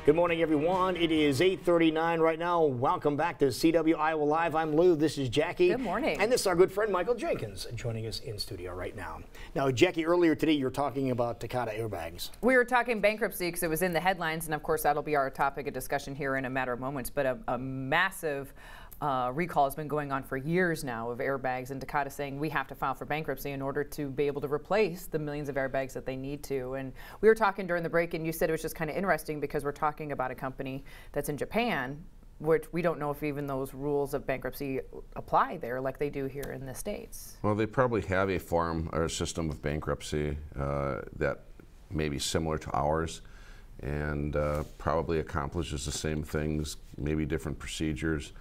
Good morning, everyone. It is 8:39 right now. Welcome back to CW Iowa Live. I'm Lou. This is Jackie. Good morning. And this is our good friend Michael Jenkins joining us in studio right now. Now, Jackie, earlier today you were talking about Takata airbags. We were talking bankruptcy because it was in the headlines, and of course that'll be our topic of discussion here in a matter of moments. But a massive recall has been going on for years now of airbags, and Takata saying we have to file for bankruptcy in order to be able to replace the millions of airbags that they need to. And we were talking during the break, and you said it was just kind of interesting because we're talking about a company that's in Japan, which we don't know if even those rules of bankruptcy apply there like they do here in the States. Well, they probably have a form or a system of bankruptcy that may be similar to ours, and probably accomplishes the same things, maybe different procedures.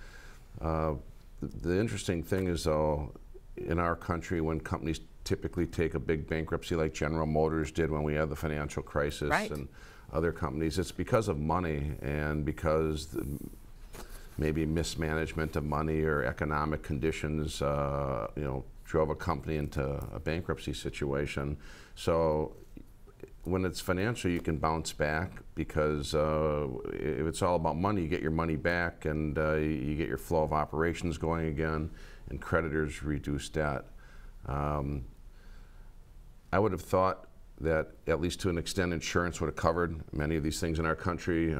The interesting thing is, though, in our country, when companies typically take a big bankruptcy like General Motors did when we had the financial crisis, right, and other companies, it's because of money and because maybe mismanagement of money or economic conditions, drove a company into a bankruptcy situation. So when it's financial, you can bounce back because if it's all about money, you get your money back, and you get your flow of operations going again, and creditors reduce debt. I would have thought that, at least to an extent, insurance would have covered many of these things in our country.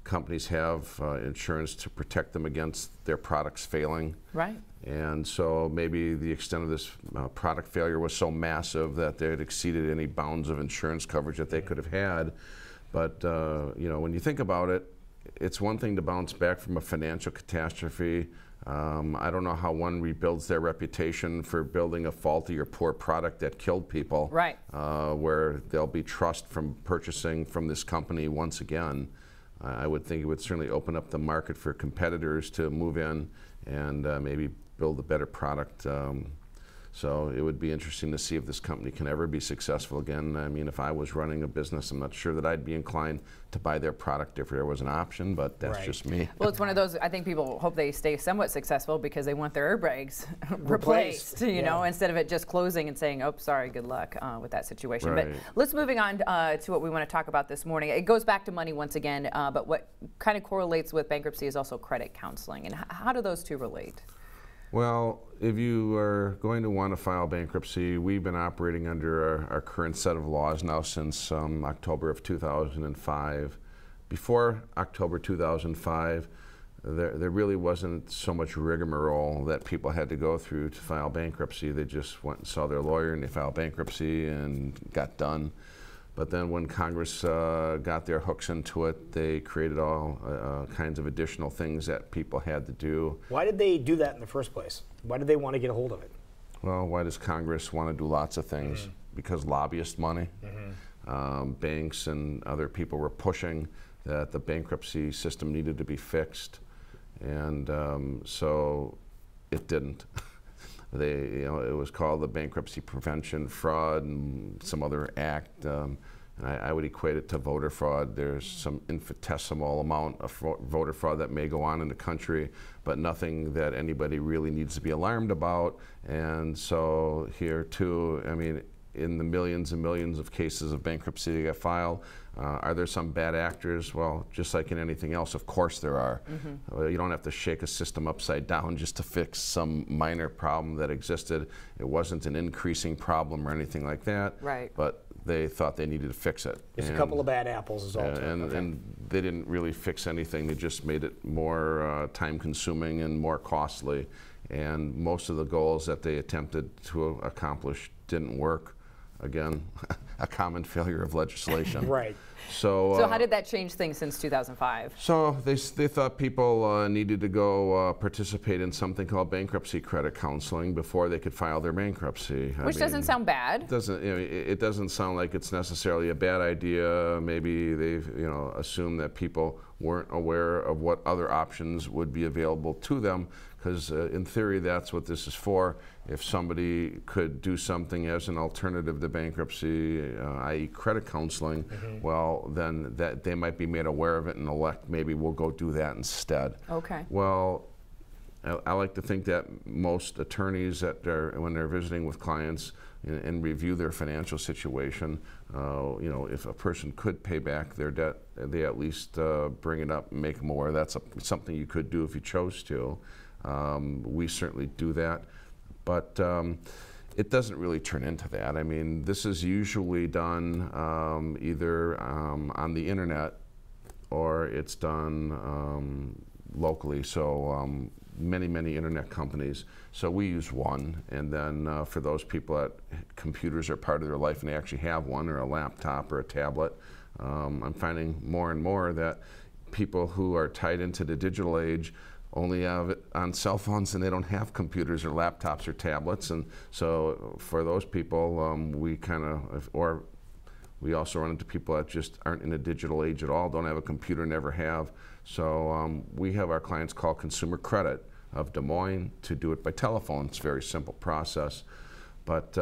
Companies have insurance to protect them against their products failing. Right. And so maybe the extent of this product failure was so massive that they had exceeded any bounds of insurance coverage that they could have had. But when you think about it, it's one thing to bounce back from a financial catastrophe. I don't know how one rebuilds their reputation for building a faulty or poor product that killed people. Right. Where there'll be trust from purchasing from this company once again. I would think it would certainly open up the market for competitors to move in and maybe build a better product. So it would be interesting to see if this company can ever be successful again. I mean, if I was running a business, I'm not sure that I'd be inclined to buy their product if there was an option, but that's just me. Well, it's one of those, I think people hope they stay somewhat successful because they want their airbags replaced, you know, instead of it just closing and saying, oh, sorry, good luck with that situation. Right. But let's moving on to what we want to talk about this morning. It goes back to money once again, but what kind of correlates with bankruptcy is also credit counseling. And how do those two relate? Well, if you are going to want to file bankruptcy, we've been operating under our current set of laws now since October of 2005. Before October 2005, there really wasn't so much rigmarole that people had to go through to file bankruptcy. They just went and saw their lawyer and they filed bankruptcy and got done. But then when Congress got their hooks into it, they created all kinds of additional things that people had to do. Why did they do that in the first place? Why did they want to get a hold of it? Well, why does Congress want to do lots of things? Because lobbyist money. Banks and other people were pushing that the bankruptcy system needed to be fixed. And so it didn't. It was called the Bankruptcy Prevention Fraud and some other act. And I would equate it to voter fraud. There's some infinitesimal amount of voter fraud that may go on in the country, but nothing that anybody really needs to be alarmed about. And so here too, I mean, in the millions and millions of cases of bankruptcy that get filed, are there some bad actors? Well, just like in anything else, of course there are. You don't have to shake a system upside down just to fix some minor problem that existed. It wasn't an increasing problem or anything like that. Right. But they thought they needed to fix it. It's a couple of bad apples is all. And they didn't really fix anything. They just made it more time-consuming and more costly. And most of the goals that they attempted to accomplish didn't work. Again, a common failure of legislation. Right. So how did that change things since 2005? So they thought people needed to go participate in something called bankruptcy credit counseling before they could file their bankruptcy. Which doesn't sound bad. It doesn't sound like it's necessarily a bad idea. Maybe they've assumed that people weren't aware of what other options would be available to them, because in theory that's what this is for. If somebody could do something as an alternative to bankruptcy, i.e. credit counseling, well, then that they might be made aware of it and elect, maybe we'll go do that instead. Okay. Well, I like to think that most attorneys when they're visiting with clients and review their financial situation, if a person could pay back their debt, they at least bring it up and make them aware. That's something you could do if you chose to. We certainly do that, but it doesn't really turn into that. I mean, this is usually done either on the internet or it's done locally. So many internet companies. So we use one, and then for those people that computers are part of their life and they actually have one, or a laptop or a tablet, I'm finding more and more that people who are tied into the digital age only have it on cell phones, and they don't have computers or laptops or tablets. And so for those people, we also run into people that just aren't in a digital age at all, don't have a computer, never have. So we have our clients call Consumer Credit of Des Moines to do it by telephone. It's a very simple process. But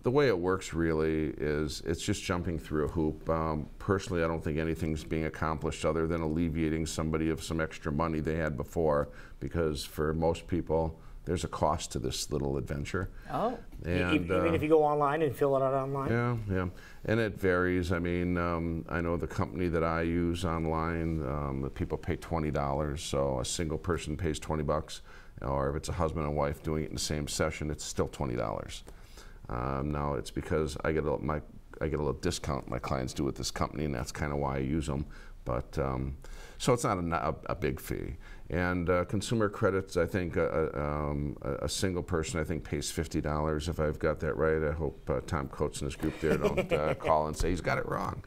the way it works really is it's just jumping through a hoop. Personally, I don't think anything's being accomplished other than alleviating somebody of some extra money they had before, because for most people, there's a cost to this little adventure. Oh. And, even if you go online and fill it out online? Yeah. And it varies. I mean, I know the company that I use online, the people pay $20, so a single person pays $20, or if it's a husband and wife doing it in the same session, it's still $20. Now it's because I get a little discount my clients do with this company, and that's kind of why I use them. But so it's not a big fee. And consumer credits, I think a single person I think pays $50, if I've got that right. I hope Tom Coates and his group there don't call and say he's got it wrong.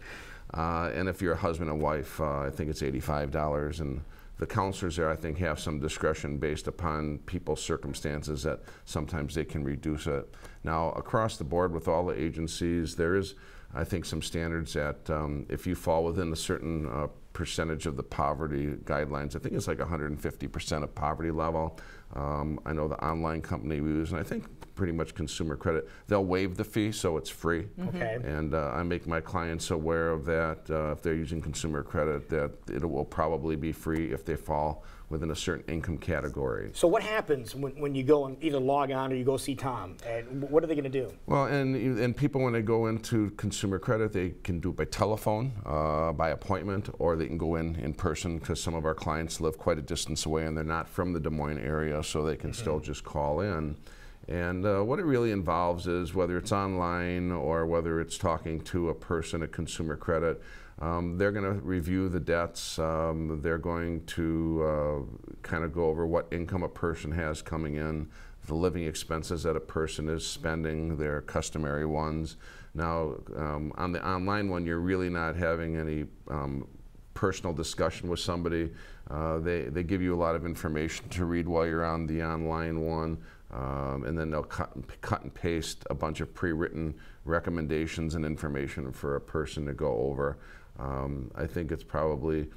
And if you're a husband and wife, I think it's $85. And the counselors there, I think, have some discretion based upon people's circumstances that sometimes they can reduce it. Now, across the board with all the agencies, there is, I think, some standards that if you fall within a certain percentage of the poverty guidelines, I think it's like 150% of poverty level. I know the online company we use, and I think pretty much Consumer Credit, they'll waive the fee, so it's free. Okay. And I make my clients aware of that if they're using Consumer Credit, that it will probably be free if they fall within a certain income category. So what happens when you go and either log on or you go see Tom? And what are they going to do? Well, and people, when they go into Consumer Credit, they can do it by telephone, by appointment, or they can go in person, because some of our clients live quite a distance away and they're not from the Des Moines area, so they can still just call in. And what it really involves is, whether it's online or whether it's talking to a person at Consumer Credit, they're going to review the debts. They're going to kind of go over what income a person has coming in, the living expenses that a person is spending, their customary ones. Now, on the online one, you're really not having any personal discussion with somebody. They give you a lot of information to read while you're on the online one. And then they'll cut and paste a bunch of pre-written recommendations and information for a person to go over. I think it's probably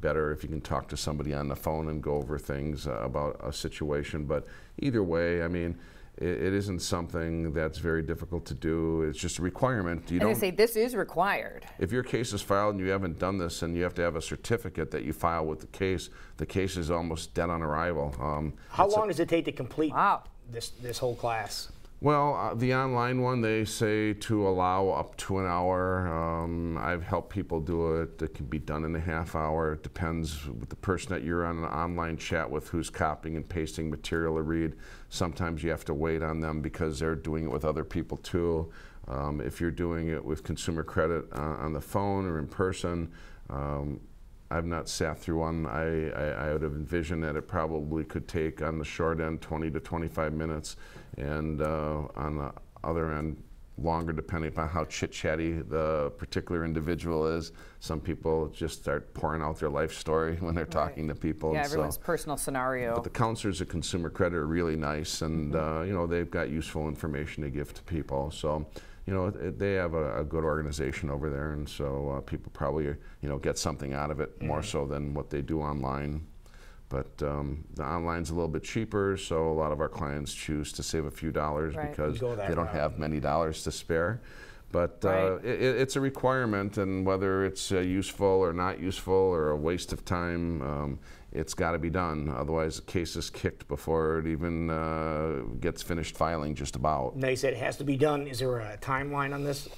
better if you can talk to somebody on the phone and go over things about a situation. But either way, I mean, it isn't something that's very difficult to do. It's just a requirement. You don't say this is required. If your case is filed and you haven't done this, and you have to have a certificate that you file with the case is almost dead on arrival. How long does it take to complete Wow. this whole class? Well, the online one, they say to allow up to an hour. I've helped people do it. It can be done in a half hour. It depends with the person that you're on an online chat with who's copying and pasting material to read. Sometimes you have to wait on them because they're doing it with other people too. If you're doing it with Consumer Credit on the phone or in person, I've not sat through one. I would have envisioned that it probably could take, on the short end, 20 to 25 minutes, and on the other end, longer, depending upon how chit-chatty the particular individual is. Some people just start pouring out their life story when they're talking to people. Yeah, everyone's personal scenario. But the counselors at Consumer Credit are really nice, and you know, they've got useful information to give to people. So, you know, they have a good organization over there, and so people probably, you know, get something out of it more so than what they do online. But the online's a little bit cheaper, so a lot of our clients choose to save a few dollars because they don't have many dollars to spare. But Right. it's a requirement, and whether it's useful or not useful or a waste of time, it's got to be done. Otherwise, the case is kicked before it even gets finished filing, just about. They said it has to be done. Is there a timeline on this?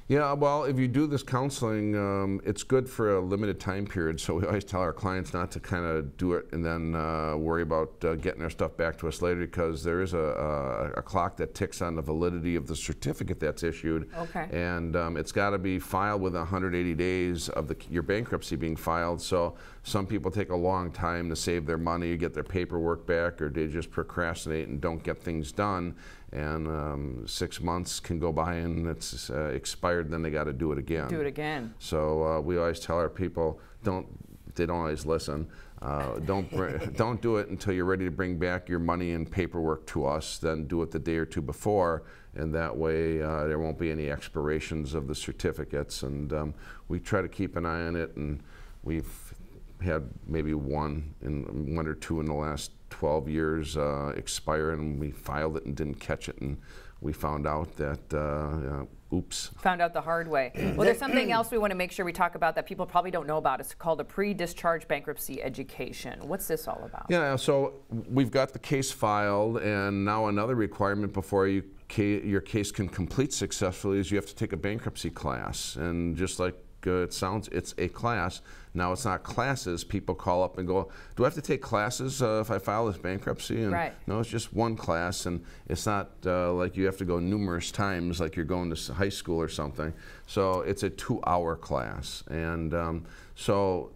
Yeah, well, if you do this counseling, it's good for a limited time period. So we always tell our clients not to kind of do it and then worry about getting their stuff back to us later, because there is a clock that ticks on the validity of the certificate that's issued. Okay. And it's got to be filed within 180 days of your bankruptcy being filed. So some people take a long time to save their money, get their paperwork back, or they just procrastinate and don't get things done. And 6 months can go by and it's expired, then they got to do it again. Do it again. So we always tell our people, they don't always listen. Don't do it until you're ready to bring back your money and paperwork to us. Then do it the day or two before, and that way there won't be any expirations of the certificates. And we try to keep an eye on it, and we've had maybe one or two in the last 12 years expire, and we filed it and didn't catch it, and we found out that oops. Found out the hard way. Well, there's something else we want to make sure we talk about that people probably don't know about. It's called a pre-discharge bankruptcy education. What's this all about? Yeah, so we've got the case filed, and now another requirement before your case can complete successfully is you have to take a bankruptcy class. And just like it sounds, it's a class. Now it's not classes. People call up and go, do I have to take classes if I file this bankruptcy? And right. No, it's just one class, and it's not like you have to go numerous times like you're going to high school or something. So it's a 2-hour class. And so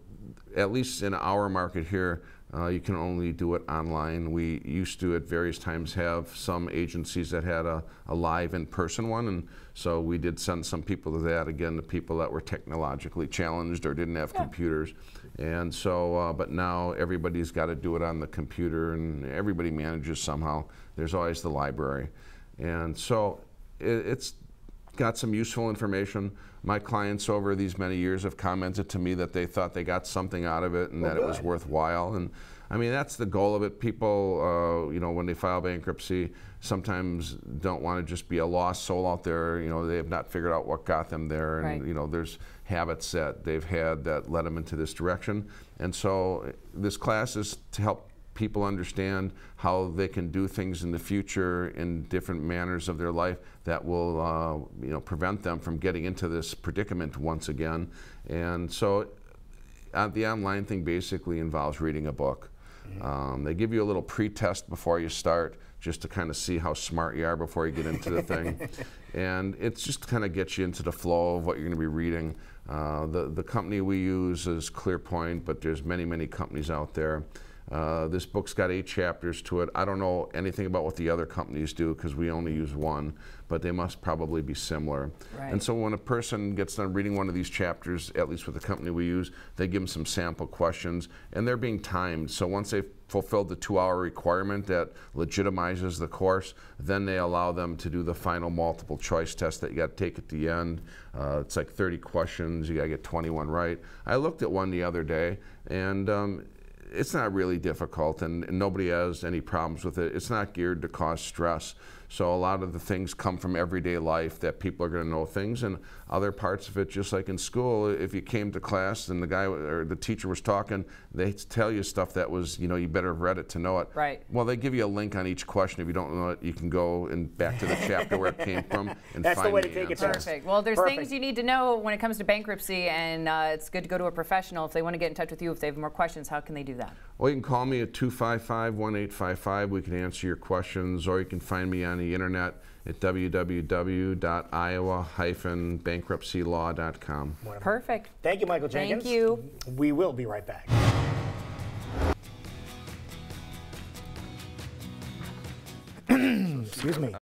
at least in our market here, you can only do it online. We used to at various times have some agencies that had a live in-person one, and so we did send some people to that, again, the people that were technologically challenged or didn't have computers. And so, but now everybody's got to do it on the computer, and everybody manages somehow. There's always the library. And so it's got some useful information. My clients over these many years have commented to me that they thought they got something out of it and that it was worthwhile. And I mean, that's the goal of it. People, you know, when they file bankruptcy, sometimes don't want to just be a lost soul out there. You know, they have not figured out what got them there. And, right. you know, there's habits that they've had that led them into this direction. And so this class is to help people understand how they can do things in the future in different manners of their life that will you know, prevent them from getting into this predicament once again. And so the online thing basically involves reading a book. They give you a little pre-test before you start, just to kind of see how smart you are before you get into the thing. And it's just to kind of get you into the flow of what you're going to be reading. The company we use is ClearPoint, but there's many companies out there. This book's got 8 chapters to it. I don't know anything about what the other companies do because we only use one, but they must probably be similar. Right. And so when a person gets done reading one of these chapters, at least with the company we use, they give them some sample questions, and they're being timed. So once they've fulfilled the 2-hour requirement that legitimizes the course, then they allow them to do the final multiple choice test that you got to take at the end. It's like 30 questions. You got to get 21 right. I looked at one the other day, and it's not really difficult, and nobody has any problems with it. It's not geared to cause stress. So a lot of the things come from everyday life that people are going to know things, and other parts of it, just like in school, if you came to class and the guy or the teacher was talking, they tell you stuff that was, you know, you better have read it to know it. Right. Well, they give you a link on each question. If you don't know it, you can go and back to the chapter where it came from and That's find the way to take it. answer. Perfect. Well, there's Perfect. things you need to know when it comes to bankruptcy, and it's good to go to a professional. If they want to get in touch with you, if they have more questions, how can they do that? Well, you can call me at 255-1855. We can answer your questions, or you can find me on the internet at www.iowa-bankruptcylaw.com. Perfect. Thank you, Michael Jenkins. Thank you. We will be right back. Excuse me.